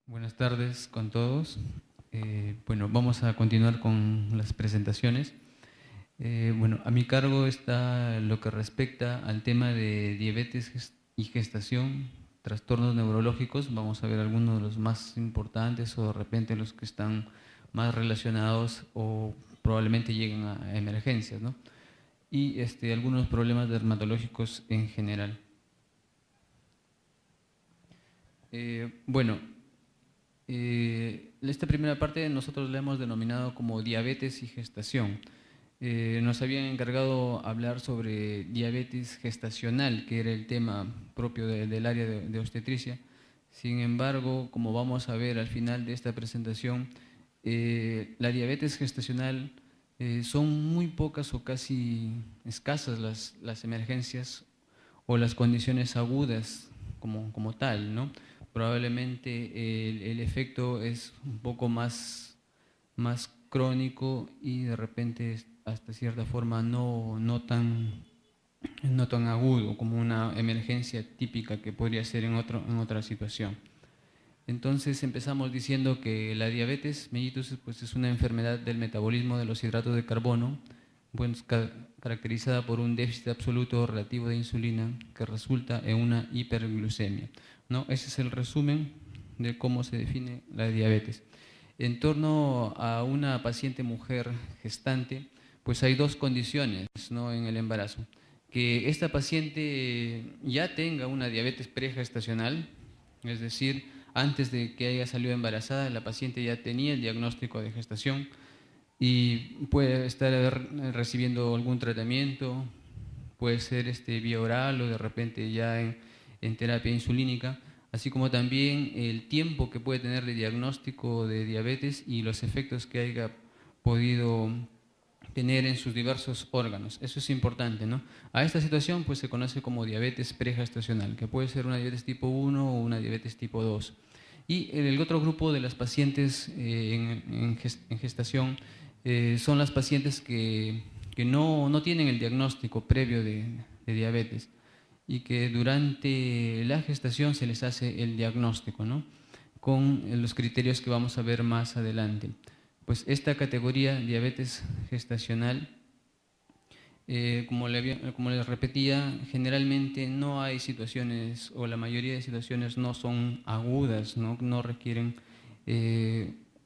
Buenas tardes con todos. Bueno, vamos a continuar con las presentaciones. Bueno, a mi cargo está lo que respecta al tema de diabetes y gestación, trastornos neurológicos. Vamos a ver algunos de los más importantes o de repente los que están más relacionados o probablemente lleguen a emergencias, ¿no? Y algunos problemas dermatológicos en general. Bueno, esta primera parte nosotros la hemos denominado como diabetes y gestación. Nos habían encargado hablar sobre diabetes gestacional, que era el tema propio del área de obstetricia. Sin embargo, como vamos a ver al final de esta presentación, la diabetes gestacional son muy pocas o casi escasas las emergencias o las condiciones agudas como tal, ¿no? Probablemente el efecto es un poco más crónico y de repente hasta cierta forma no tan agudo como una emergencia típica que podría ser en otra situación. Entonces empezamos diciendo que la diabetes mellitus pues, es una enfermedad del metabolismo de los hidratos de carbono, pues, caracterizada por un déficit absoluto relativo de insulina que resulta en una hiperglucemia, ¿no? Ese es el resumen de cómo se define la diabetes. En torno a una paciente mujer gestante, pues hay dos condiciones, ¿no?, en el embarazo. Que esta paciente ya tenga una diabetes pregestacional, es decir, antes de que haya salido embarazada, la paciente ya tenía el diagnóstico de gestación y puede estar recibiendo algún tratamiento, puede ser vía oral o de repente ya en terapia insulínica, así como también el tiempo que puede tener de diagnóstico de diabetes y los efectos que haya podido tener en sus diversos órganos. Eso es importante, ¿no? A esta situación pues se conoce como diabetes pregestacional, que puede ser una diabetes tipo 1 o una diabetes tipo 2. Y el otro grupo de las pacientes en gestación son las pacientes que no tienen el diagnóstico previo de diabetes y que durante la gestación se les hace el diagnóstico, ¿no?, con los criterios que vamos a ver más adelante. Pues esta categoría, diabetes gestacional, como les repetía, generalmente no hay situaciones, o la mayoría de situaciones no son agudas, no requieren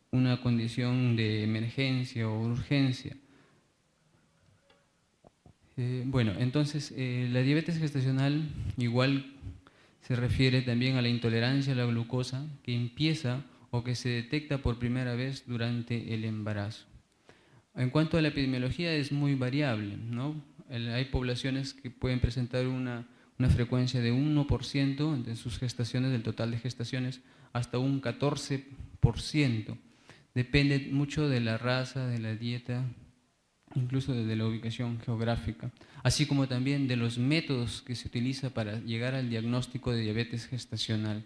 una condición de emergencia o urgencia. Bueno, entonces la diabetes gestacional igual se refiere también a la intolerancia a la glucosa que empieza o que se detecta por primera vez durante el embarazo. En cuanto a la epidemiología es muy variable, ¿no? Hay poblaciones que pueden presentar una frecuencia de 1% de sus gestaciones, del total de gestaciones, hasta un 14%. Depende mucho de la raza, de la dieta, incluso desde la ubicación geográfica, así como también de los métodos que se utiliza para llegar al diagnóstico de diabetes gestacional.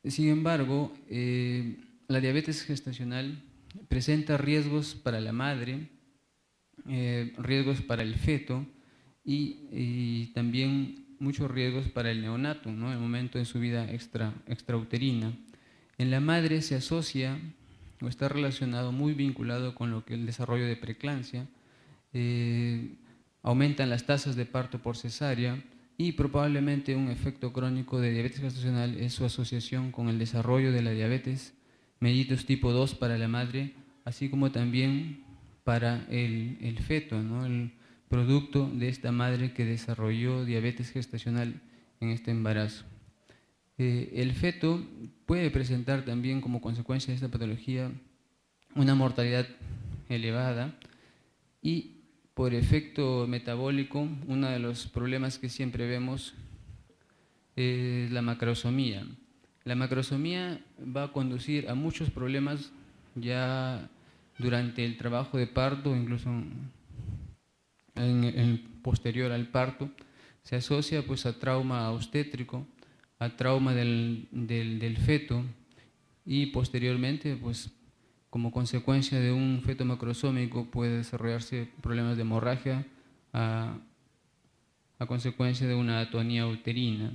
Sin embargo, la diabetes gestacional presenta riesgos para la madre, riesgos para el feto y también muchos riesgos para el neonato, ¿no?, en el momento de su vida extrauterina. En la madre se asocia o está relacionado, muy vinculado con lo que el desarrollo de preeclampsia, aumentan las tasas de parto por cesárea y probablemente un efecto crónico de diabetes gestacional es su asociación con el desarrollo de la diabetes mellitus tipo 2 para la madre, así como también para el feto, ¿no?, el producto de esta madre que desarrolló diabetes gestacional en este embarazo. El feto puede presentar también como consecuencia de esta patología una mortalidad elevada y por efecto metabólico, uno de los problemas que siempre vemos es la macrosomía. La macrosomía va a conducir a muchos problemas ya durante el trabajo de parto, incluso en posterior al parto. Se asocia pues a trauma obstétrico, a trauma del feto y posteriormente pues como consecuencia de un feto macrosómico puede desarrollarse problemas de hemorragia a consecuencia de una atonía uterina.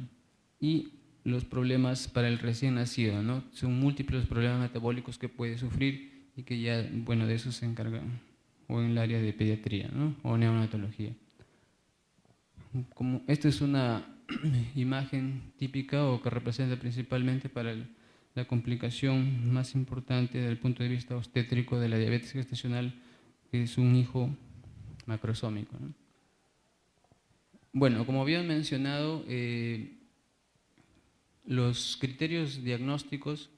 Y los problemas para el recién nacido, ¿no? Son múltiples problemas metabólicos que puede sufrir y que ya, bueno, de eso se encargan o en el área de pediatría, ¿no? O neonatología. Como esta es una imagen típica o que representa principalmente para la complicación más importante desde el punto de vista obstétrico de la diabetes gestacional, que es un hijo macrosómico, ¿no? Bueno, como habían mencionado, los criterios diagnósticos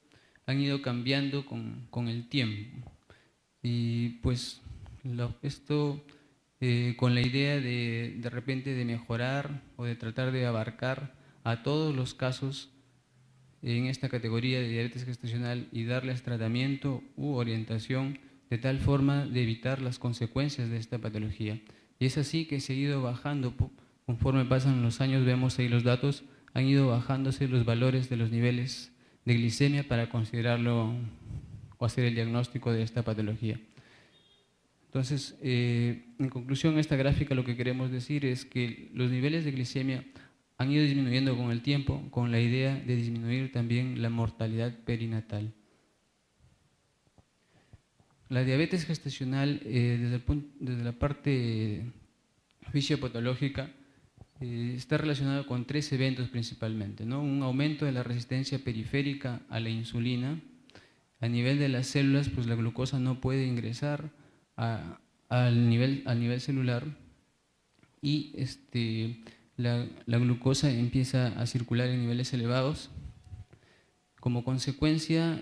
han ido cambiando con el tiempo y pues esto con la idea de repente de mejorar o de tratar de abarcar a todos los casos en esta categoría de diabetes gestacional y darles tratamiento u orientación de tal forma de evitar las consecuencias de esta patología. Y es así que se ha ido bajando, conforme pasan los años, vemos ahí los datos, han ido bajándose los valores de los niveles de glicemia para considerarlo o hacer el diagnóstico de esta patología. Entonces, en conclusión, esta gráfica lo que queremos decir es que los niveles de glicemia han ido disminuyendo con el tiempo, con la idea de disminuir también la mortalidad perinatal. La diabetes gestacional, desde la parte fisiopatológica, está relacionada con tres eventos principalmente, ¿no? Un aumento de la resistencia periférica a la insulina. A nivel de las células, pues la glucosa no puede ingresar al nivel celular y la glucosa empieza a circular en niveles elevados. Como consecuencia,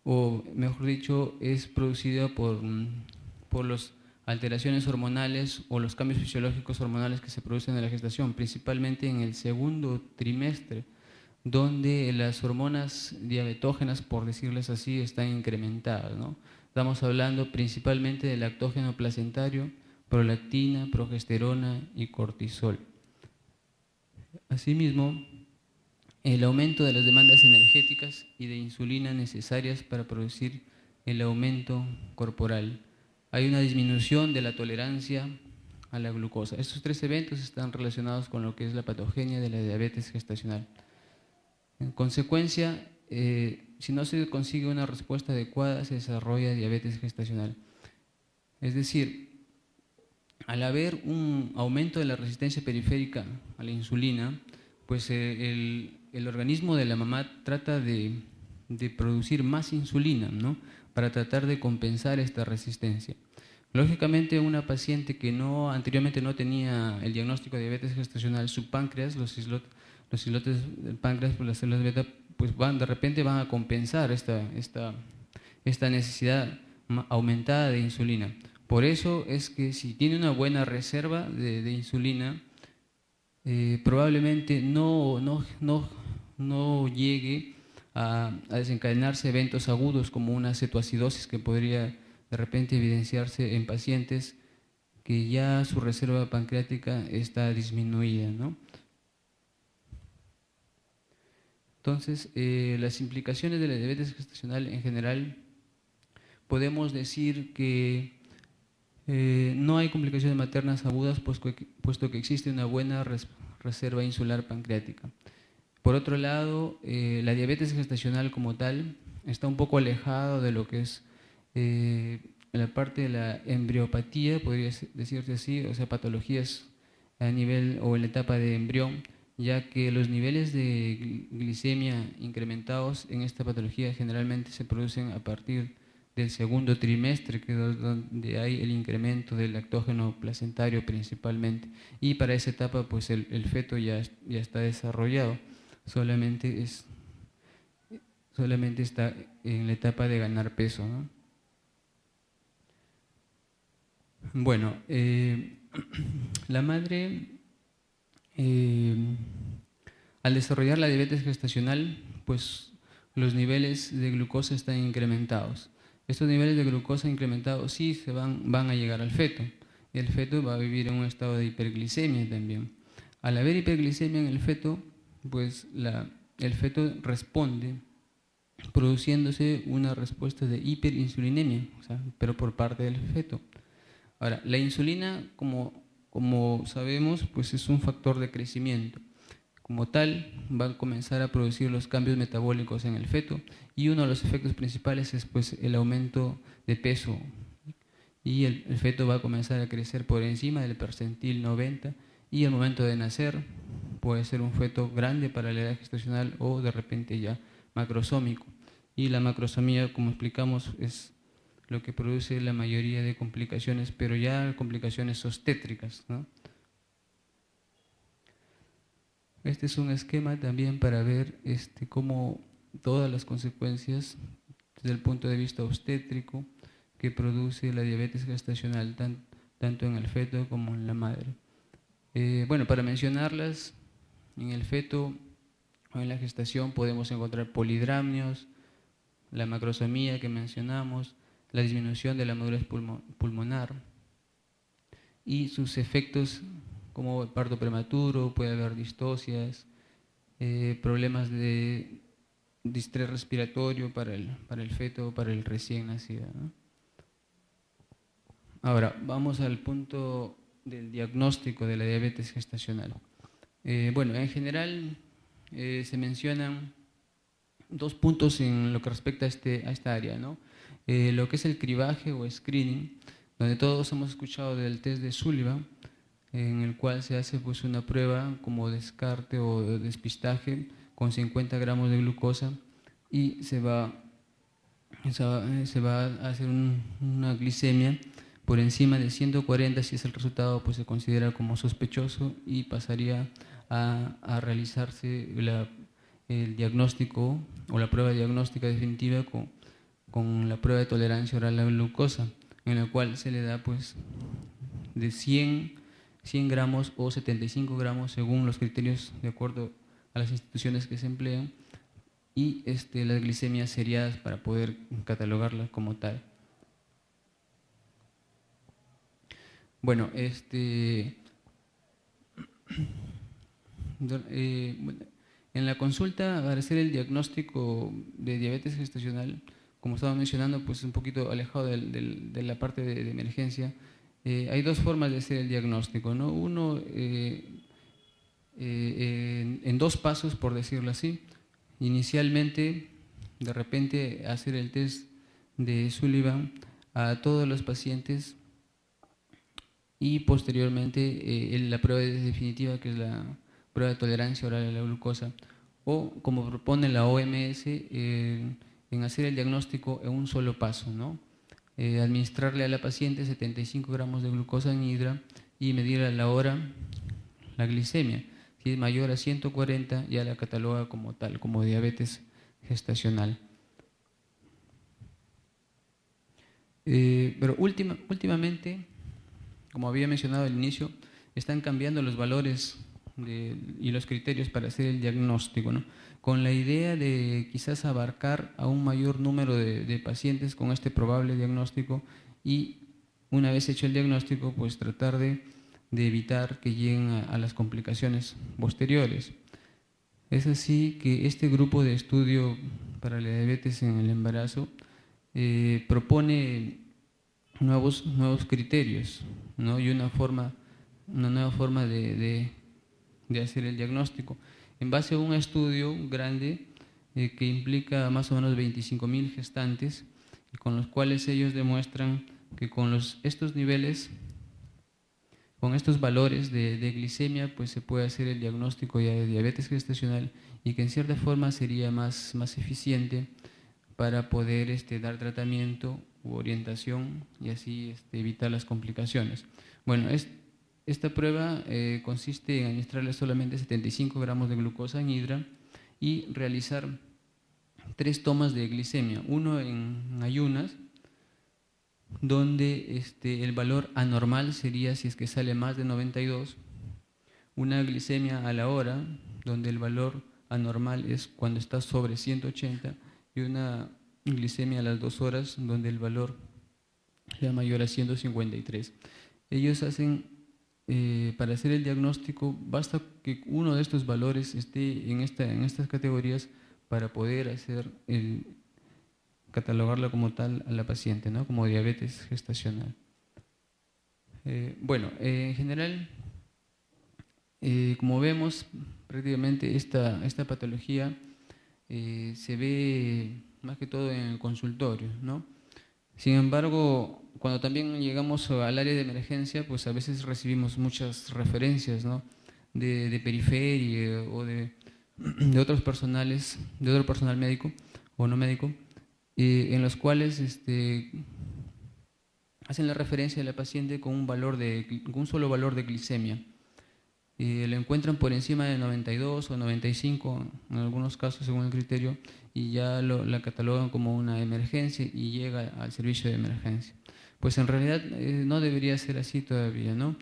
o mejor dicho, es producida por las alteraciones hormonales o los cambios fisiológicos hormonales que se producen en la gestación, principalmente en el segundo trimestre, donde las hormonas diabetógenas, por decirles así, están incrementadas, ¿no? Estamos hablando principalmente del lactógeno placentario, prolactina, progesterona y cortisol. Asimismo, el aumento de las demandas energéticas y de insulina necesarias para producir el aumento corporal. Hay una disminución de la tolerancia a la glucosa. Estos tres eventos están relacionados con lo que es la patogenia de la diabetes gestacional. En consecuencia, si no se consigue una respuesta adecuada, se desarrolla diabetes gestacional. Es decir, al haber un aumento de la resistencia periférica a la insulina, pues el organismo de la mamá trata de producir más insulina, ¿no? Para tratar de compensar esta resistencia. Lógicamente, una paciente que anteriormente no tenía el diagnóstico de diabetes gestacional, su páncreas, los islotes del páncreas por las células beta, pues de repente van a compensar esta necesidad aumentada de insulina. Por eso es que si tiene una buena reserva de insulina, probablemente no llegue a desencadenarse eventos agudos como una cetoacidosis que podría de repente evidenciarse en pacientes que ya su reserva pancreática está disminuida, ¿no? Entonces, las implicaciones de la diabetes gestacional en general, podemos decir que no hay complicaciones maternas agudas puesto que existe una buena reserva insular pancreática. Por otro lado, la diabetes gestacional como tal está un poco alejado de lo que es la parte de la embriopatía, podría decirse así, o sea, patologías a nivel o en la etapa de embrión, ya que los niveles de glicemia incrementados en esta patología generalmente se producen a partir del segundo trimestre, que es donde hay el incremento del lactógeno placentario principalmente, y para esa etapa pues el feto ya está desarrollado, solamente está en la etapa de ganar peso, ¿no? Bueno, la madre al desarrollar la diabetes gestacional, pues los niveles de glucosa están incrementados. Estos niveles de glucosa incrementados sí van a llegar al feto. El feto va a vivir en un estado de hiperglicemia también. Al haber hiperglicemia en el feto, pues el feto responde produciéndose una respuesta de hiperinsulinemia, o sea, pero por parte del feto. Ahora, la insulina, como sabemos, pues es un factor de crecimiento. como tal, va a comenzar a producir los cambios metabólicos en el feto, y uno de los efectos principales es pues el aumento de peso, y el feto va a comenzar a crecer por encima del percentil 90, y al momento de nacer puede ser un feto grande para la edad gestacional o de repente ya macrosómico. Y la macrosomía, como explicamos, es lo que produce la mayoría de complicaciones, pero ya complicaciones obstétricas, ¿no? Este es un esquema también para ver cómo todas las consecuencias desde el punto de vista obstétrico que produce la diabetes gestacional, tanto en el feto como en la madre. Bueno, para mencionarlas, en el feto o en la gestación podemos encontrar polidramnios, la macrosomía que mencionamos, la disminución de la madurez pulmonar y sus efectos como parto prematuro, puede haber distocias, problemas de distrés respiratorio para el feto o para el recién nacido, ¿no? Ahora, vamos al punto del diagnóstico de la diabetes gestacional. Bueno, en general se mencionan dos puntos en lo que respecta a esta área, ¿no? Lo que es el cribaje o screening, donde todos hemos escuchado del test de Sullivan, en el cual se hace pues una prueba como descarte o despistaje con 50 gramos de glucosa y se va a hacer una glicemia por encima de 140. Si es el resultado, pues se considera como sospechoso y pasaría a realizarse el diagnóstico o la prueba diagnóstica definitiva con la prueba de tolerancia oral a la glucosa, en la cual se le da pues de 100 gramos o 75 gramos según los criterios de acuerdo a las instituciones que se emplean, y las glicemias seriadas para poder catalogarlas como tal. Bueno, en la consulta para hacer el diagnóstico de diabetes gestacional, como estaba mencionando, pues un poquito alejado de la parte de emergencia, hay dos formas de hacer el diagnóstico, ¿no? Uno, en dos pasos, por decirlo así. Inicialmente, de repente, hacer el test de Sullivan a todos los pacientes y posteriormente la prueba definitiva, que es la prueba de tolerancia oral a la glucosa, o como propone la OMS, en hacer el diagnóstico en un solo paso, ¿no? Administrarle a la paciente 75 gramos de glucosa en hidra y medir a la hora la glicemia. Si es mayor a 140, ya la cataloga como tal, como diabetes gestacional. Pero últimamente, como había mencionado al inicio, están cambiando los valores y los criterios para hacer el diagnóstico, ¿no? Con la idea de quizás abarcar a un mayor número de pacientes con este probable diagnóstico, y una vez hecho el diagnóstico, pues tratar de evitar que lleguen a las complicaciones posteriores. Es así que este grupo de estudio para la diabetes en el embarazo propone nuevos criterios, ¿no? Y una nueva forma de hacer el diagnóstico en base a un estudio grande que implica más o menos 25.000 gestantes, y con los cuales ellos demuestran que con estos niveles, con estos valores de glicemia, pues se puede hacer el diagnóstico ya de diabetes gestacional, y que en cierta forma sería más eficiente para poder dar tratamiento u orientación y así evitar las complicaciones. Bueno, esta prueba consiste en administrarle solamente 75 gramos de glucosa en hidra y realizar 3 tomas de glicemia, uno en ayunas, donde el valor anormal sería si es que sale más de 92, una glicemia a la hora, donde el valor anormal es cuando está sobre 180, y una glicemia a las 2 horas, donde el valor sea mayor a 153. Ellos hacen, para hacer el diagnóstico, basta que uno de estos valores esté en estas categorías para poder catalogarla como tal a la paciente, ¿no? Como diabetes gestacional. Bueno, en general, como vemos, prácticamente esta patología se ve más que todo en el consultorio, ¿no? Sin embargo, cuando también llegamos al área de emergencia, pues a veces recibimos muchas referencias, ¿no? De periferia o de otros personales, de otro personal médico o no médico, en los cuales hacen la referencia de la paciente con con un solo valor de glicemia. Lo encuentran por encima de 92 o 95 en algunos casos según el criterio y ya la catalogan como una emergencia y llega al servicio de emergencia. Pues en realidad no debería ser así todavía, ¿no?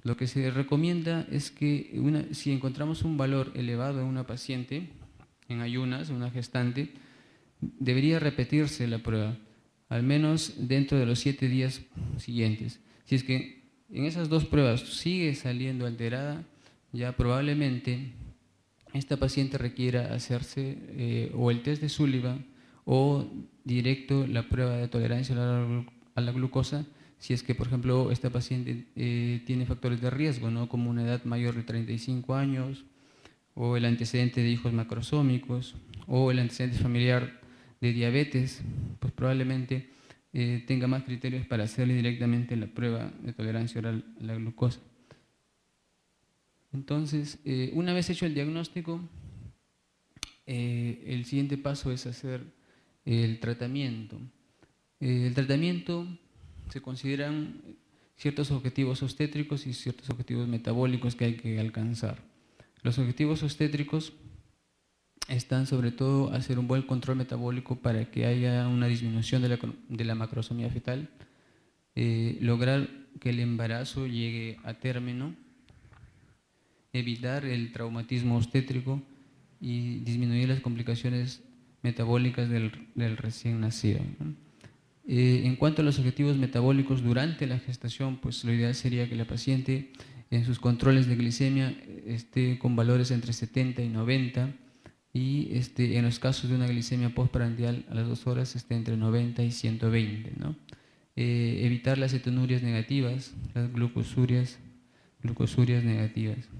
Lo que se recomienda es que si encontramos un valor elevado en una paciente, en ayunas, en una gestante, debería repetirse la prueba, al menos dentro de los 7 días siguientes. Si es que en esas dos pruebas sigue saliendo alterada, ya probablemente esta paciente requiera hacerse o el test de Sullivan o directo la prueba de tolerancia a la glucosa, si es que, por ejemplo, esta paciente tiene factores de riesgo, ¿no? Como una edad mayor de 35 años, o el antecedente de hijos macrosómicos, o el antecedente familiar de diabetes, pues probablemente tenga más criterios para hacerle directamente la prueba de tolerancia oral a la glucosa. Entonces, una vez hecho el diagnóstico, el siguiente paso es hacer el tratamiento. El tratamiento se consideran ciertos objetivos obstétricos y ciertos objetivos metabólicos que hay que alcanzar. Los objetivos obstétricos están sobre todo hacer un buen control metabólico para que haya una disminución de la macrosomía fetal, lograr que el embarazo llegue a término, evitar el traumatismo obstétrico y disminuir las complicaciones metabólicas del recién nacido, ¿no? En cuanto a los objetivos metabólicos durante la gestación, pues lo ideal sería que la paciente en sus controles de glicemia esté con valores entre 70 y 90 y en los casos de una glicemia postprandial a las 2 horas esté entre 90 y 120, ¿no? Evitar las cetonurias negativas, las glucosurias negativas.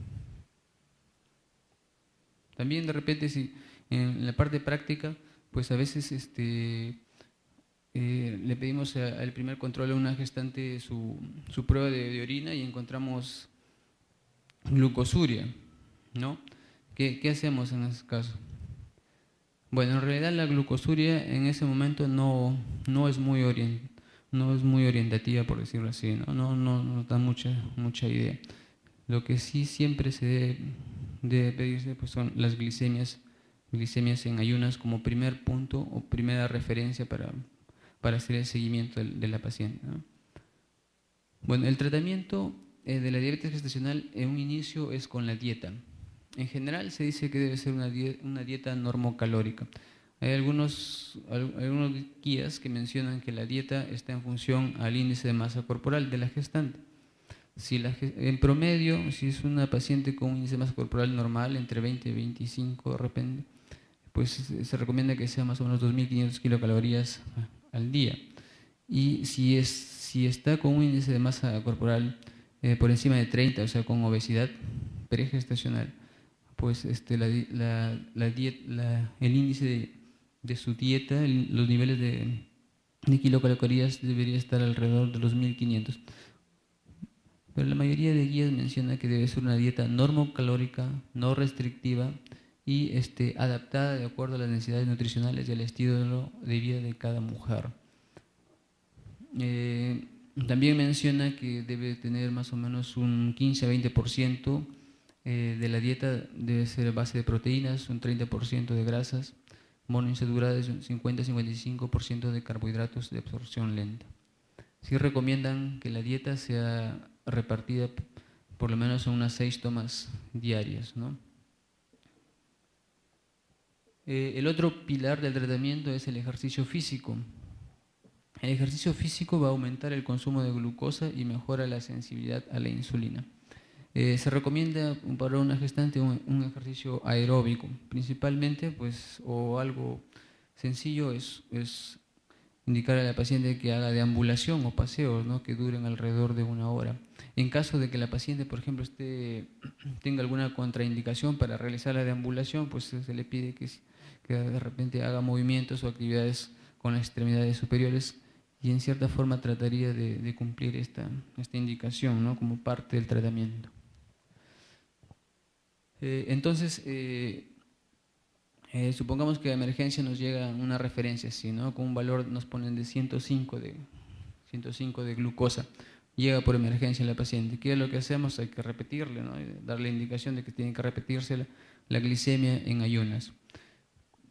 También de repente si en la parte práctica, pues a veces le pedimos al primer control a una gestante su prueba de orina y encontramos glucosuria, ¿no? ¿Qué hacemos en ese caso? Bueno, en realidad la glucosuria en ese momento no es muy orientativa, por decirlo así, no da mucha idea. Lo que sí siempre se debe pedirse pues son las glicemias en ayunas como primer punto o primera referencia para hacer el seguimiento de la paciente, ¿no? Bueno, el tratamiento de la diabetes gestacional en un inicio es con la dieta. En general se dice que debe ser una dieta normocalórica. Hay algunos guías que mencionan que la dieta está en función al índice de masa corporal de la gestante. En promedio, si es una paciente con un índice de masa corporal normal, entre 20 y 25 de repente, pues se recomienda que sea más o menos 2.500 kilocalorías al día. Y si está con un índice de masa corporal por encima de 30, o sea, con obesidad pregestacional, pues el índice de su dieta, los niveles de kilocalorías debería estar alrededor de los 1.500. Pero la mayoría de guías menciona que debe ser una dieta normocalórica, no restrictiva y adaptada de acuerdo a las necesidades nutricionales y al estilo de vida de cada mujer. También menciona que debe tener más o menos un 15 a 20% de la dieta debe ser a base de proteínas, un 30% de grasas monoinsaturadas y un 50-55% de carbohidratos de absorción lenta. Sí recomiendan que la dieta sea repartida por lo menos en unas 6 tomas diarias, ¿no? El otro pilar del tratamiento es el ejercicio físico. El ejercicio físico va a aumentar el consumo de glucosa y mejora la sensibilidad a la insulina. Se recomienda para una gestante un ejercicio aeróbico, principalmente, pues, o algo sencillo es indicar a la paciente que haga deambulación o paseos, ¿no?, que duren alrededor de 1 hora. En caso de que la paciente, por ejemplo, tenga alguna contraindicación para realizar la deambulación, pues se le pide que de repente haga movimientos o actividades con las extremidades superiores, y en cierta forma trataría de cumplir esta indicación, ¿no?, como parte del tratamiento. Entonces, supongamos que a emergencia nos llega una referencia así, ¿no?, con un valor, nos ponen de 105 de glucosa. Llega por emergencia la paciente. ¿Qué es lo que hacemos? Hay que repetirle, ¿no?, darle indicación de que tiene que repetirse la glicemia en ayunas.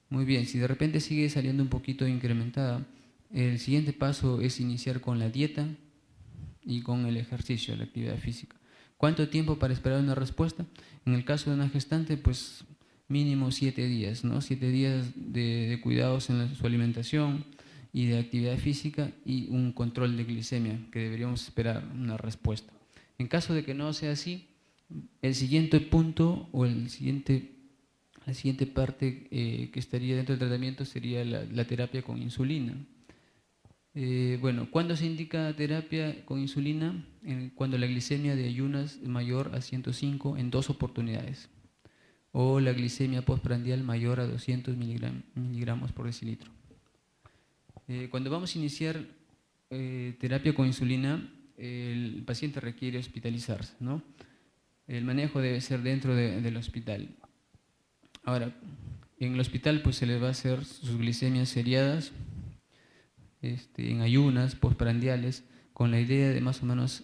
Muy bien, si de repente sigue saliendo un poquito incrementada, el siguiente paso es iniciar con la dieta y con el ejercicio, la actividad física. ¿Cuánto tiempo para esperar una respuesta? En el caso de una gestante, pues mínimo 7 días, ¿no? 7 días de cuidados en su alimentación y de actividad física y un control de glicemia, que deberíamos esperar una respuesta. En caso de que no sea así, el siguiente punto o la siguiente parte que estaría dentro del tratamiento sería la terapia con insulina. Bueno, ¿cuándo se indica terapia con insulina? Cuando la glicemia de ayunas es mayor a 105 en 2 oportunidades, o la glicemia postprandial mayor a 200 miligramos por decilitro. Cuando vamos a iniciar terapia con insulina, el paciente requiere hospitalizarse, ¿no? El manejo debe ser dentro del hospital. Ahora, en el hospital pues se le va a hacer sus glicemias seriadas, en ayunas postprandiales, con la idea de más o menos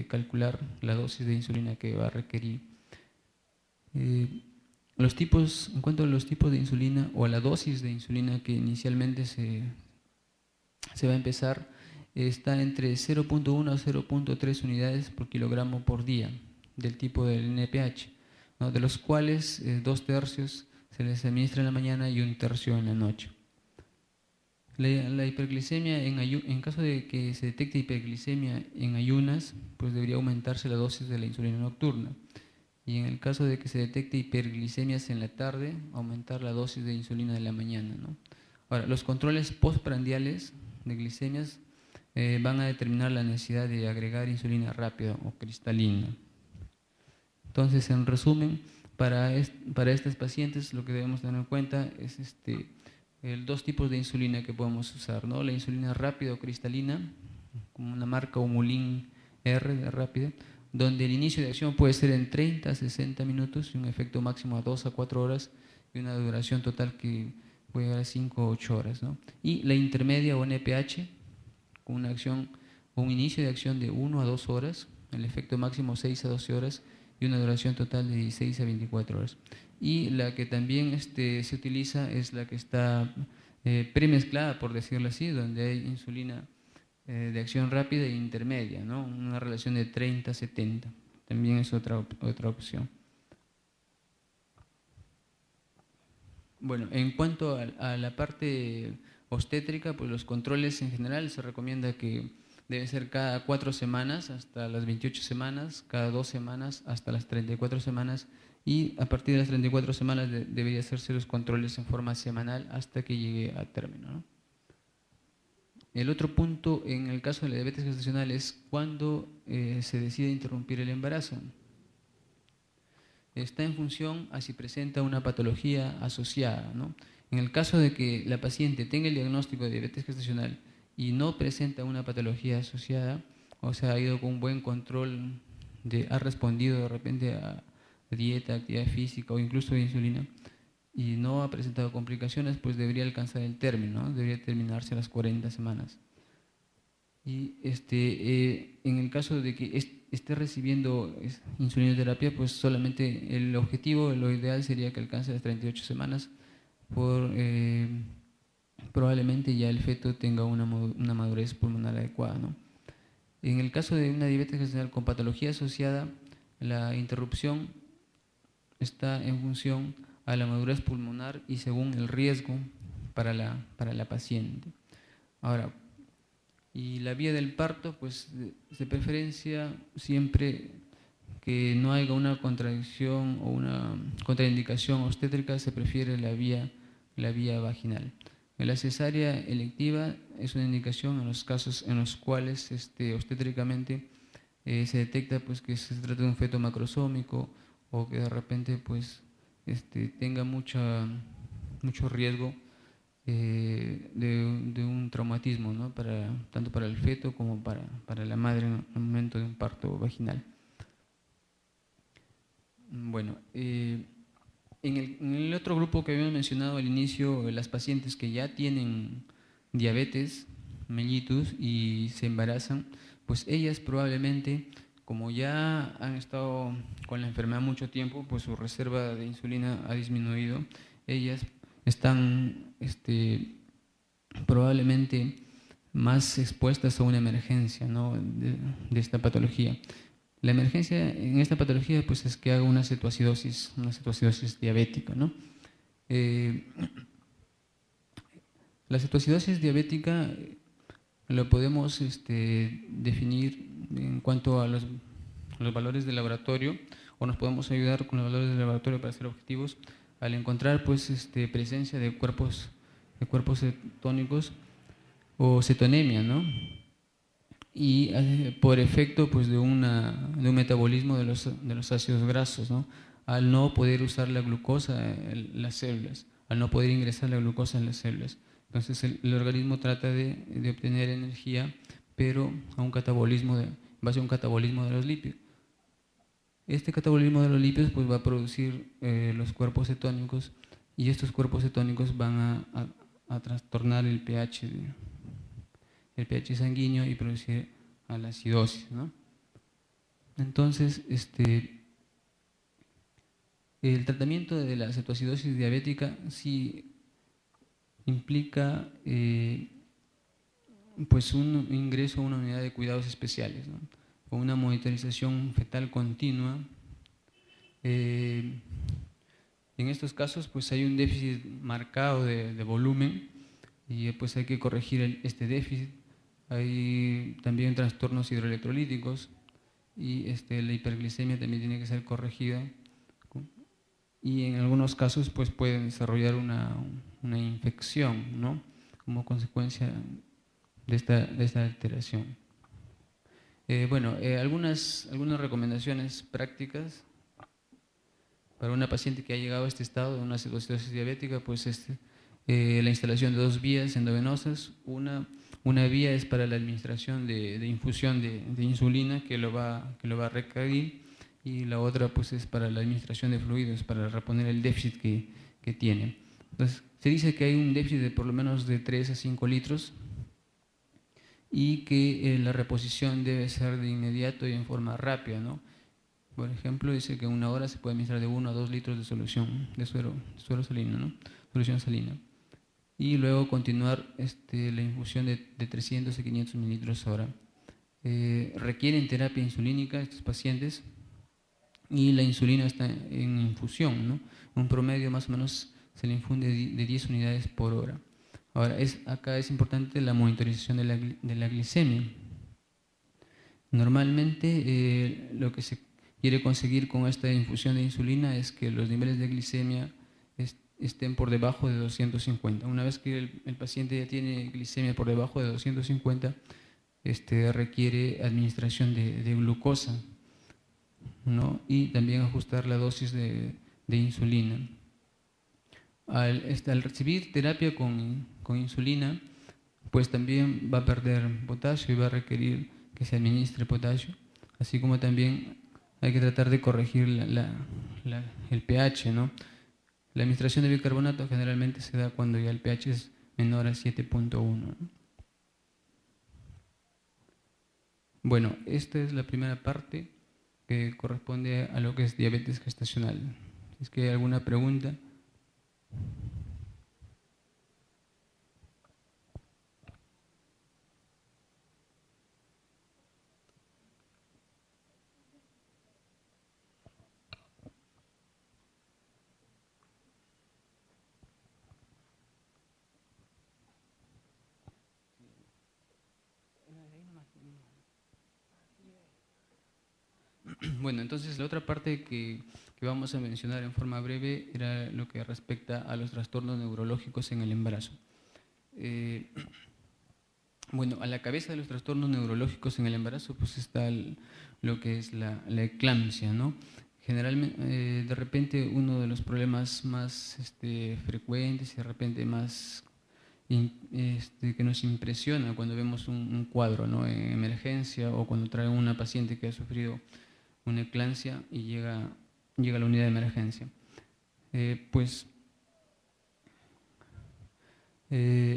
calcular la dosis de insulina que va a requerir. En cuanto a los tipos de insulina o a la dosis de insulina que inicialmente se va a empezar, está entre 0.1 a 0.3 unidades por kilogramo por día del tipo del NPH, ¿no?, de los cuales 2/3 se les administra en la mañana y 1/3 en la noche. La hiperglicemia, en caso de que se detecte hiperglicemia en ayunas, pues debería aumentarse la dosis de la insulina nocturna. Y en el caso de que se detecte hiperglicemias en la tarde, aumentar la dosis de insulina de la mañana, ¿no? Ahora, los controles postprandiales de glicemias van a determinar la necesidad de agregar insulina rápida o cristalina. Entonces, en resumen, para estas pacientes lo que debemos tener en cuenta es 2 tipos de insulina que podemos usar, ¿no? La insulina rápida o cristalina, como una marca Humulin R de rápida, donde el inicio de acción puede ser en 30 a 60 minutos y un efecto máximo a 2 a 4 horas y una duración total que puede llegar a 5 a 8 horas, ¿no? Y la intermedia o NPH, con una acción o un inicio de acción de 1 a 2 horas, el efecto máximo 6 a 12 horas y una duración total de 16 a 24 horas. Y la que también se utiliza es la que está premezclada, por decirlo así, donde hay insulina de acción rápida e intermedia, ¿no? Una relación de 30 a 70. También es otra opción. Bueno, en cuanto a la parte obstétrica, pues los controles en general se recomienda que deben ser cada 4 semanas hasta las 28 semanas, cada 2 semanas hasta las 34 semanas, y a partir de las 34 semanas debería hacerse los controles en forma semanal hasta que llegue a término, ¿no? El otro punto en el caso de la diabetes gestacional es cuando se decide interrumpir el embarazo. Está en función a si presenta una patología asociada, ¿no? En el caso de que la paciente tenga el diagnóstico de diabetes gestacional y no presenta una patología asociada, o sea, ha ido con un buen control, ha respondido de repente a dieta, actividad física o incluso de insulina, y no ha presentado complicaciones, pues debería alcanzar el término, ¿no? Debería terminarse a las 40 semanas. Y en el caso de que esté recibiendo insulinoterapia, pues solamente el objetivo, lo ideal sería que alcance las 38 semanas, probablemente ya el feto tenga una madurez pulmonar adecuada, ¿no? En el caso de una diabetes gestacional con patología asociada, la interrupción está en función a la madurez pulmonar y según el riesgo para la paciente. Ahora, y la vía del parto, pues de preferencia siempre que no haya una contradicción o una contraindicación obstétrica, se prefiere la vía vaginal. La cesárea electiva es una indicación en los casos en los cuales obstétricamente se detecta pues, que se trata de un feto macrosómico o que de repente pues, tenga mucho riesgo de un traumatismo, ¿no? Tanto para el feto como para la madre en el momento de un parto vaginal. Bueno, en el otro grupo que habíamos mencionado al inicio, las pacientes que ya tienen diabetes mellitus y se embarazan, pues ellas probablemente, como ya han estado con la enfermedad mucho tiempo, pues su reserva de insulina ha disminuido, ellas están probablemente más expuestas a una emergencia, ¿no? de esta patología. La emergencia en esta patología pues, es que haga una cetoacidosis diabética, ¿no? La cetoacidosis diabética lo podemos definir en cuanto a los valores de laboratorio, o nos podemos ayudar con los valores de laboratorio para ser objetivos al encontrar pues, presencia de cuerpos cetónicos o cetonemia, ¿no? Y por efecto pues, de un metabolismo de los ácidos grasos, ¿no? Al no poder usar la glucosa en las células, al no poder ingresar la glucosa en las células. Entonces el organismo trata de obtener energía, pero a un catabolismo en base a un catabolismo de los lípidos. Este catabolismo de los lípidos pues, va a producir los cuerpos cetónicos, y estos cuerpos cetónicos van a trastornar el pH sanguíneo y producir a la acidosis, ¿no? Entonces, el tratamiento de la cetoacidosis diabética sí implica pues un ingreso a una unidad de cuidados especiales, ¿no? Con una monitorización fetal continua. En estos casos pues hay un déficit marcado de volumen, y pues hay que corregir este déficit. Hay también trastornos hidroelectrolíticos, y la hiperglicemia también tiene que ser corregida, y en algunos casos pues pueden desarrollar una infección, ¿no? Como consecuencia de esta alteración. Bueno, algunas recomendaciones prácticas para una paciente que ha llegado a este estado de una cetoacidosis diabética, pues la instalación de 2 vías endovenosas. Una vía es para la administración de infusión de insulina que lo va a requerir, y la otra pues es para la administración de fluidos, para reponer el déficit que tiene. Entonces, se dice que hay un déficit de por lo menos de 3 a 5 litros, y que la reposición debe ser de inmediato y en forma rápida, ¿no? Por ejemplo, dice que en 1 hora se puede administrar de 1 a 2 litros de solución de suero salino, ¿no? Solución salina. Y luego continuar la infusión de 300 a 500 mililitros hora. Requieren terapia insulínica estos pacientes, y la insulina está en infusión, ¿no? Un promedio más o menos se le infunde de 10 unidades por hora. Ahora, acá es importante la monitorización de la glicemia. Normalmente lo que se quiere conseguir con esta infusión de insulina es que los niveles de glicemia estén por debajo de 250. Una vez que el paciente ya tiene glicemia por debajo de 250, requiere administración de glucosa, ¿no? Y también ajustar la dosis de insulina. Al recibir terapia con insulina, pues también va a perder potasio y va a requerir que se administre potasio, así como también hay que tratar de corregir el pH, ¿no? La administración de bicarbonato generalmente se da cuando ya el pH es menor a 7.1, ¿no? Bueno, esta es la primera parte que corresponde a lo que es diabetes gestacional. ¿Es que hay alguna pregunta? Bueno, entonces la otra parte que vamos a mencionar en forma breve era lo que respecta a los trastornos neurológicos en el embarazo. Bueno, a la cabeza de los trastornos neurológicos en el embarazo pues está lo que es la eclampsia, ¿no? Generalmente, de repente uno de los problemas más frecuentes y de repente más que nos impresiona cuando vemos un cuadro, ¿no?, en emergencia, o cuando trae una paciente que ha sufrido una eclampsia y llega a la unidad de emergencia.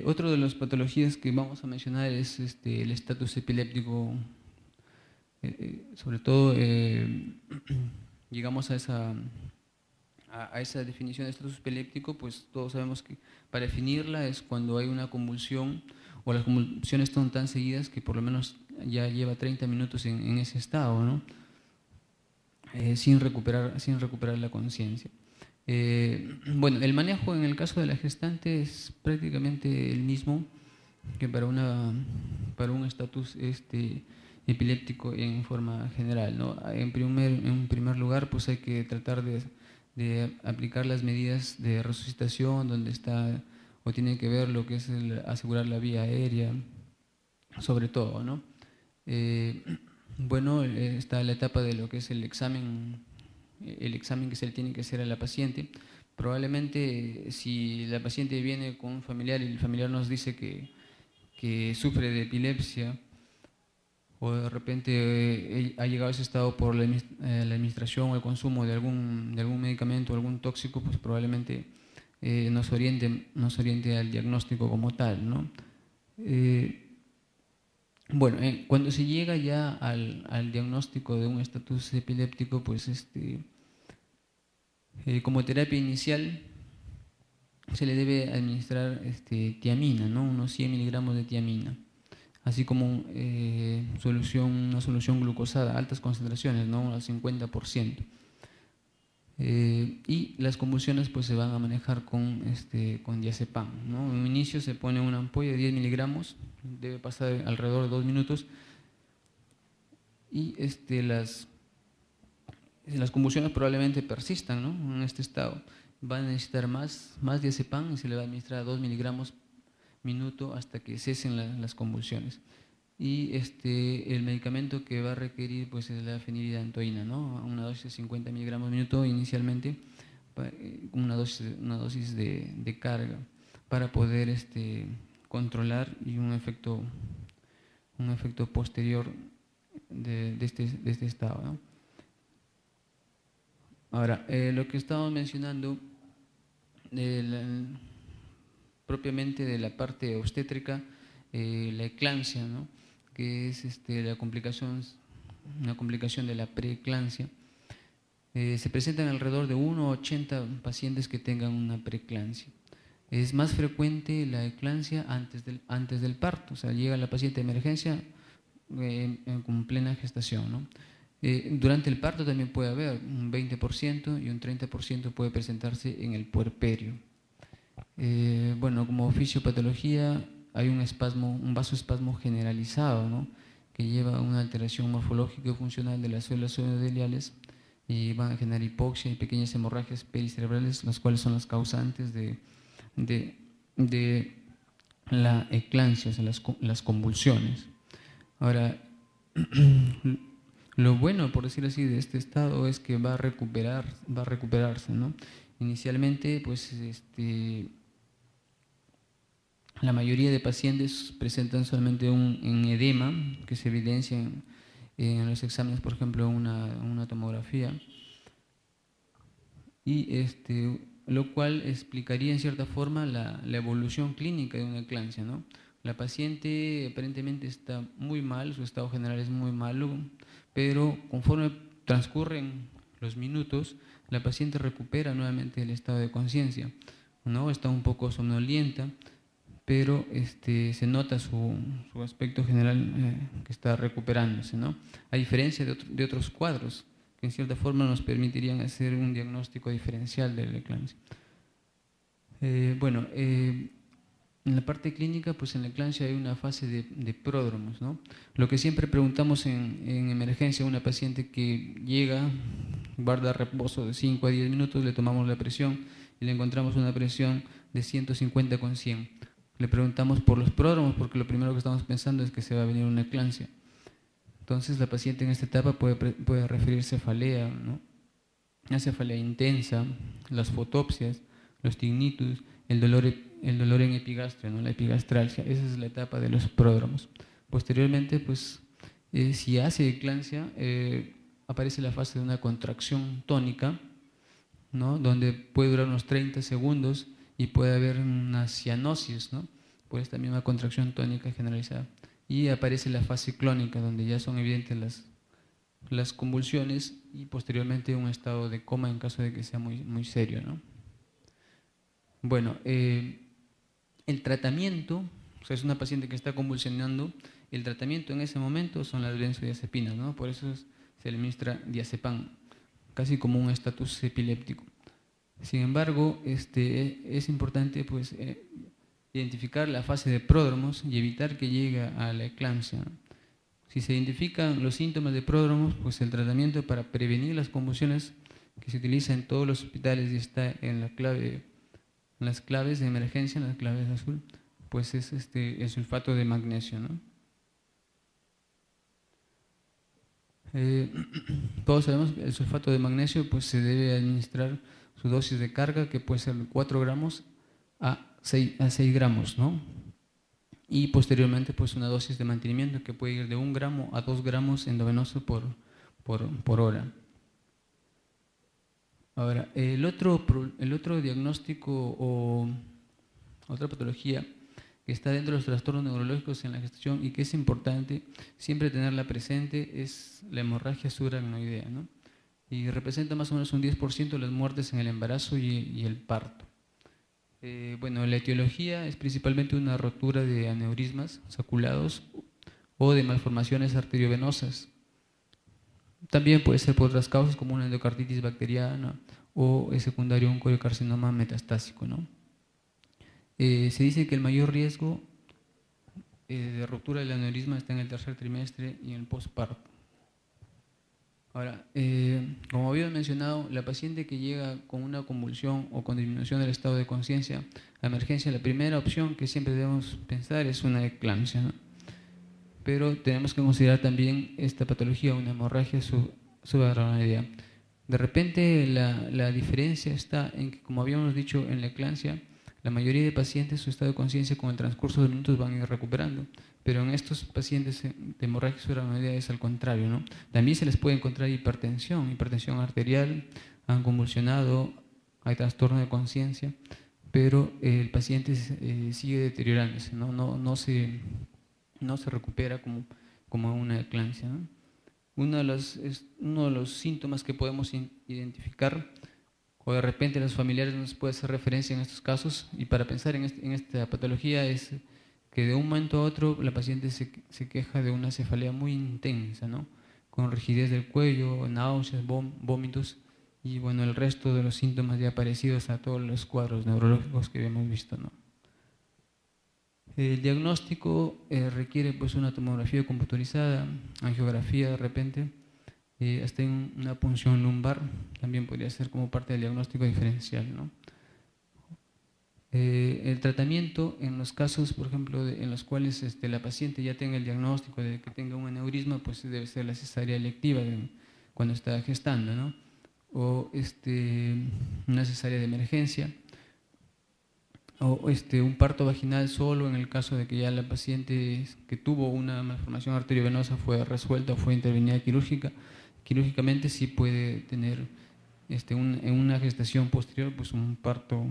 Otro de las patologías que vamos a mencionar es el estatus epiléptico. Sobre todo, llegamos a esa definición de estatus epiléptico, pues todos sabemos que para definirla es cuando hay una convulsión o las convulsiones son tan seguidas que por lo menos ya lleva 30 minutos en ese estado, ¿no? Sin recuperar la conciencia. Bueno, el manejo en el caso de la gestante es prácticamente el mismo que para un estatus epiléptico en forma general, ¿no? En primer lugar, pues hay que tratar de aplicar las medidas de resucitación, donde está o tiene que ver lo que es asegurar la vía aérea, sobre todo, ¿no? Bueno, está la etapa de lo que es el examen que se le tiene que hacer a la paciente. Probablemente si la paciente viene con un familiar y el familiar nos dice que sufre de epilepsia, o de repente ha llegado a ese estado por la administración o el consumo de algún medicamento o algún tóxico, pues probablemente nos oriente al diagnóstico como tal, ¿no? Bueno, cuando se llega ya al diagnóstico de un estatus epiléptico, pues como terapia inicial se le debe administrar tiamina, ¿no? Unos 100 miligramos de tiamina, así como una solución glucosada, altas concentraciones, ¿no? Al 50%. Y las convulsiones pues se van a manejar con diazepam, ¿no? En un inicio se pone una ampolla de 10 miligramos, debe pasar alrededor de 2 minutos, y las convulsiones probablemente persistan, ¿no?, en este estado. Van a necesitar más diazepam y se le va a administrar a 2 miligramos minuto hasta que cesen las convulsiones. Y el medicamento que va a requerir pues es la fenilidantoína, ¿no?, una dosis de 50 miligramos minuto inicialmente, una dosis de carga para poder controlar y un efecto posterior de este estado, ¿no? Ahora, lo que estamos mencionando propiamente de la parte obstétrica, la eclampsia, ¿no?, que es una complicación de la preeclampsia. Se presentan alrededor de 1 a 80 pacientes que tengan una preeclampsia. Es más frecuente la eclampsia antes del parto, o sea, llega la paciente de emergencia con plena gestación, ¿no? Durante el parto también puede haber un 20% y un 30% puede presentarse en el puerperio. Bueno, como fisiopatología hay un vasoespasmo generalizado, ¿no?, que lleva a una alteración morfológica y funcional de las células endoteliales y van a generar hipoxia y pequeñas hemorragias pericerebrales, las cuales son las causantes de la eclampsia, o sea, las convulsiones. Ahora, lo bueno, por decir así, de este estado es que va a recuperarse, ¿no? Inicialmente, pues, la mayoría de pacientes presentan solamente un edema que se evidencia en los exámenes, por ejemplo, una tomografía, y lo cual explicaría en cierta forma la evolución clínica de una eclampsia, ¿no? La paciente aparentemente está muy mal, su estado general es muy malo, pero conforme transcurren los minutos, la paciente recupera nuevamente el estado de conciencia, ¿no? Está un poco somnolienta, pero se nota su aspecto general que está recuperándose, ¿no? A diferencia de otros cuadros que en cierta forma nos permitirían hacer un diagnóstico diferencial de la eclampsia. Bueno, en la parte clínica, pues en la eclampsia hay una fase de pródromos, ¿no? Lo que siempre preguntamos en emergencia a una paciente que llega, guarda reposo de 5 a 10 minutos, le tomamos la presión y le encontramos una presión de 150 con 100. Le preguntamos por los pródromos, porque lo primero que estamos pensando es que se va a venir una eclampsia. Entonces la paciente en esta etapa puede referir cefalea, ¿no? Una cefalea intensa, las fotopsias, los tinnitus, el dolor en epigastrio, ¿no? La epigastralgia. Esa es la etapa de los pródromos. Posteriormente, pues, si hace eclampsia, aparece la fase de una contracción tónica, ¿no? Donde puede durar unos 30 segundos y puede haber una cianosis, ¿no? Por esta misma contracción tónica generalizada. Y aparece la fase clónica, donde ya son evidentes las convulsiones y posteriormente un estado de coma en caso de que sea muy serio, ¿no? Bueno, el tratamiento, o sea, es una paciente que está convulsionando, el tratamiento en ese momento son las benzodiazepinas, ¿no? Por eso se le administra diazepam, casi como un estatus epiléptico. Sin embargo, es importante pues, identificar la fase de pródromos y evitar que llegue a la eclampsia, ¿no? Si se identifican los síntomas de pródromos, pues el tratamiento para prevenir las convulsiones que se utiliza en todos los hospitales y está en las claves de emergencia, en las claves azul, pues es el sulfato de magnesio, ¿no? Todos sabemos que el sulfato de magnesio pues se debe administrar su dosis de carga, que puede ser de 4 gramos a 6 gramos, ¿no? Y posteriormente pues una dosis de mantenimiento que puede ir de 1 gramo a 2 gramos endovenoso por hora. Ahora, el otro diagnóstico o otra patología que está dentro de los trastornos neurológicos en la gestación y que es importante siempre tenerla presente es la hemorragia subaracnoidea, ¿no? Y representa más o menos un 10% de las muertes en el embarazo y el parto. Bueno, la etiología es principalmente una rotura de aneurismas saculados o de malformaciones arteriovenosas. También puede ser por otras causas como una endocarditis bacteriana o es secundario un coriocarcinoma metastásico, ¿no? Se dice que el mayor riesgo de ruptura del aneurisma está en el tercer trimestre y en el posparto. Ahora, como había mencionado, la paciente que llega con una convulsión o con disminución del estado de conciencia a emergencia, la primera opción que siempre debemos pensar es una eclampsia, ¿no? Pero tenemos que considerar también esta patología, una hemorragia subaracnoidea. De repente la diferencia está en que, como habíamos dicho en la eclampsia, la mayoría de pacientes su estado de conciencia con el transcurso de minutos van a ir recuperando, pero en estos pacientes de hemorragia subaracnoidea es al contrario, ¿no? También se les puede encontrar hipertensión arterial, han convulsionado, hay trastorno de conciencia, pero el paciente sigue deteriorándose, ¿no? No se recupera como una eclampsia, ¿no? Uno de los síntomas que podemos identificar, o de repente los familiares nos pueden hacer referencia en estos casos, y para pensar en esta patología es que de un momento a otro la paciente se queja de una cefalea muy intensa, ¿no? Con rigidez del cuello, náuseas, vómitos, y bueno, el resto de los síntomas ya parecidos a todos los cuadros neurológicos que habíamos visto, ¿no? El diagnóstico requiere pues una tomografía computarizada, angiografía de repente, hasta una punción lumbar, también podría ser como parte del diagnóstico diferencial, ¿no? El tratamiento en los casos, por ejemplo, en los cuales la paciente ya tenga el diagnóstico de que tenga un aneurisma, pues debe ser la cesárea electiva cuando está gestando, ¿no? O una cesárea de emergencia, o un parto vaginal solo en el caso de que ya la paciente que tuvo una malformación arteriovenosa fue resuelta o fue intervenida quirúrgicamente, sí puede tener en una gestación posterior pues un parto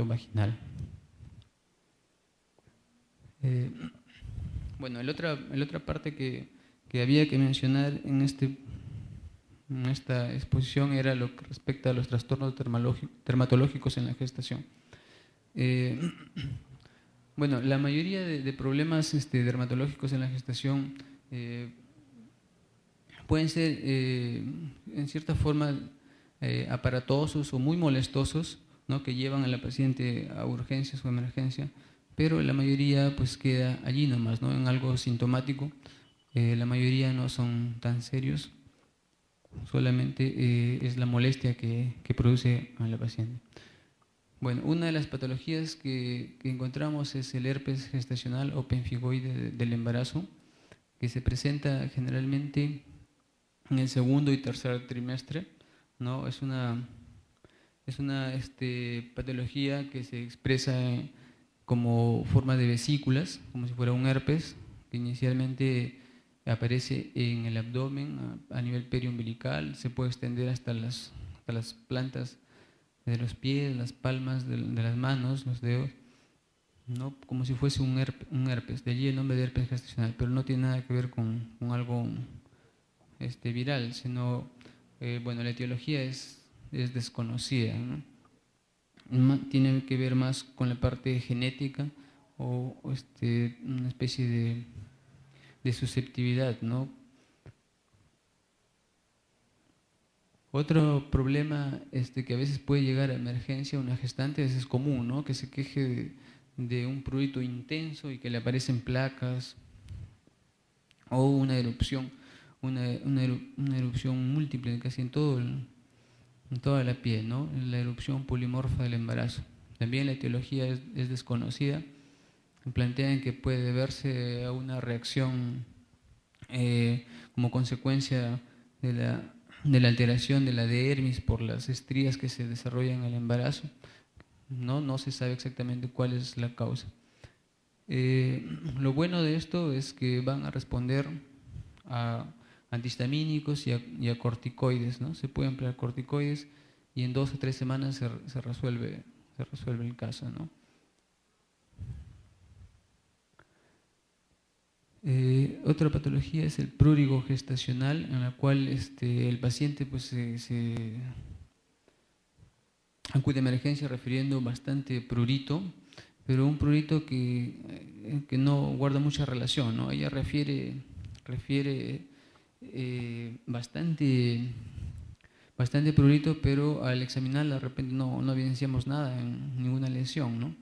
vaginal. Bueno, la otra parte que había que mencionar en esta exposición era lo que respecta a los trastornos dermatológicos en la gestación. Bueno, la mayoría de problemas dermatológicos en la gestación pueden ser en cierta forma aparatosos o muy molestosos, ¿no? Que llevan a la paciente a urgencias o emergencia, pero la mayoría pues queda allí nomás, ¿no? En algo sintomático. La mayoría no son tan serios, solamente es la molestia que produce a la paciente. Bueno, una de las patologías que encontramos es el herpes gestacional o pemfigoide del embarazo, que se presenta generalmente en el segundo y tercer trimestre, ¿no? Es una patología que se expresa como forma de vesículas, como si fuera un herpes, que inicialmente aparece en el abdomen a nivel periumbilical, se puede extender hasta las plantas de los pies, las palmas de las manos, los dedos, ¿no? Como si fuese un herpes, de allí el nombre de herpes gestacional, pero no tiene nada que ver con algo viral, sino, bueno, la etiología es desconocida, ¿no? Tiene que ver más con la parte genética o una especie de susceptibilidad, ¿no? Otro problema que a veces puede llegar a emergencia una gestante, a veces es común, ¿no? Que se queje de un prurito intenso y que le aparecen placas o una erupción, una erupción múltiple casi en toda la piel, ¿no? La erupción polimorfa del embarazo. También la etiología es desconocida. Plantean que puede deberse a una reacción como consecuencia de la alteración de la dermis por las estrías que se desarrollan en el embarazo. No se sabe exactamente cuál es la causa. Lo bueno de esto es que van a responder a antihistamínicos y a corticoides, ¿no? Se puede emplear corticoides y en 2 o 3 semanas se resuelve el caso, ¿no? Otra patología es el prurigo gestacional, en la cual el paciente pues, se acude a emergencia refiriendo bastante prurito, pero un prurito que no guarda mucha relación, ¿no? Ella refiere bastante prurito, pero al examinarla de repente no evidenciamos nada, ninguna lesión, ¿no?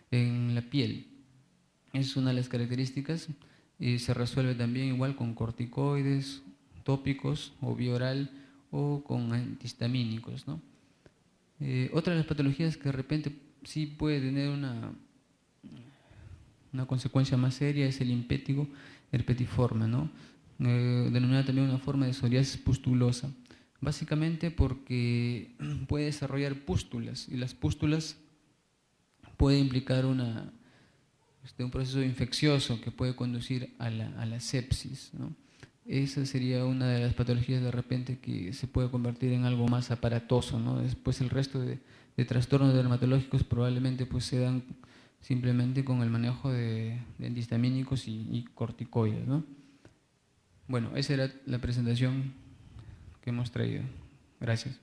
En la piel. Es una de las características y se resuelve también igual con corticoides tópicos o vía oral o con antihistamínicos, ¿no? Otra de las patologías que de repente sí puede tener una consecuencia más seria es el impétigo herpetiforme, ¿no? Denominada también una forma de psoriasis pustulosa, básicamente porque puede desarrollar pústulas y las pústulas pueden implicar un proceso infeccioso que puede conducir a la sepsis, ¿no? Esa sería una de las patologías de repente que se puede convertir en algo más aparatoso, ¿no? Después el resto de trastornos dermatológicos probablemente pues se dan simplemente con el manejo de antihistamínicos y corticoides, ¿no? Bueno, esa era la presentación que hemos traído. Gracias.